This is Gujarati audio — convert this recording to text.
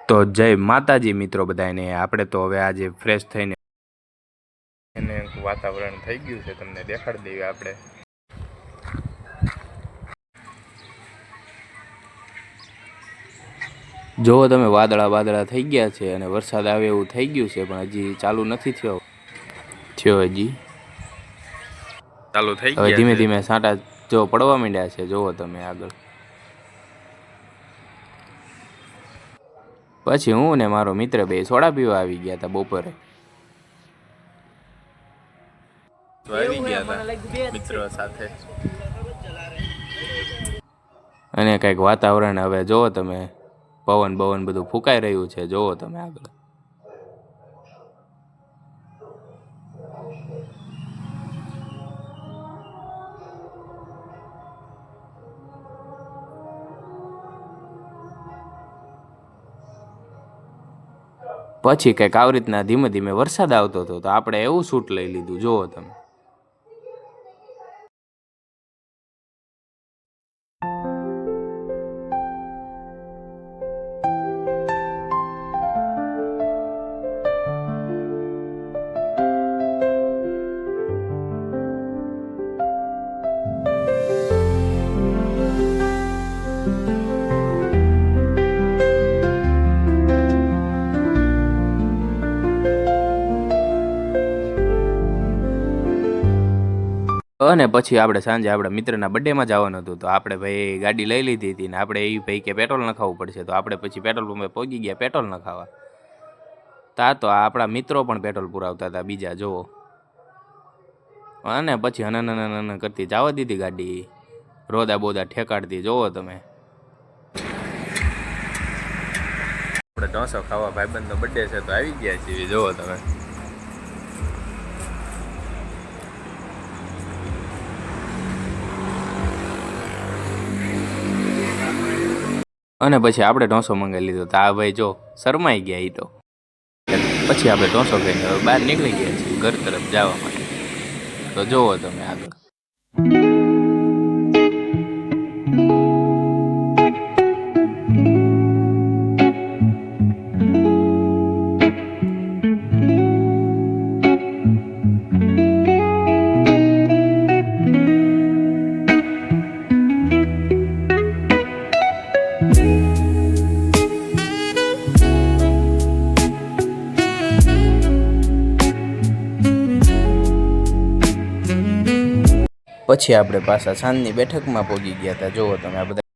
તો જય માતાજી મિત્રો બધાને। આપણે તો હવે આજે ફ્રેશ થઈને એને વાતાવરણ થઈ ગયું છે, તમને દેખાડી દઈએ। આપણે જોવો તમે વાદળા થઈ ગયા છે અને વરસાદ આવે એવું થઈ ગયું છે, પણ હજી ચાલુ નથી થયો હજી ચાલુ થઈ ગયા। હવે ધીમે ધીમે છાંટા જો પડવા માંડ્યા છે, જોવો તમે આગળ। પછી હું ને મારો મિત્ર બે સોડા પીવા આવી ગયા હતા બપોરે। આવી ગયા હતા મિત્રો સાથે અને કંઈક વાતાવરણ હવે જોવો તમે, પવન બધું ફૂંકાઈ રહ્યું છે, જોવો તમે આગળ। પછી કંઈક આવી રીતના ધીમે ધીમે વરસાદ આવતો હતો, તો આપણે એવું શૂટ લઈ લીધું, જોવો તમે। અને પછી આપણે સાંજે આપણા મિત્રના બર્થડેમાં જવાનું હતું, તો આપણે ભાઈ ગાડી લઈ લીધી હતી ને આપણે એ ભાઈ કે પેટ્રોલ નખાવવું પડશે, તો આપણે પછી પેટ્રોલ પંપે પહોંચી ગયા પેટ્રોલ નખાવા। તો આપણા મિત્રો પણ પેટ્રોલ પુરાવતા હતા બીજા, જુઓ। અને પછી હન કરતી જવા દીધી ગાડી, રોદા બોદા ઠેકાડતી, જોવો તમે। આપણે ઢોસો ખાવા ભાઈબંધનો બર્થડે છે તો આવી ગયા છીએ, જોવો તમે। અને પછી આપણે ઢોસો મંગાવી લીધો, તો આ ભાઈ જો શરમાઈ ગયા એ તો। પછી આપણે ઢોસો ખાઈને હવે બહાર નીકળી ગયા છીએ ઘર તરફ જવા માટે, તો જોવો તમે આગળ। પછી આપણે પાછા સાંજની બેઠકમાં પહોંચી ગયા હતા, જોવો તમે આ બધા।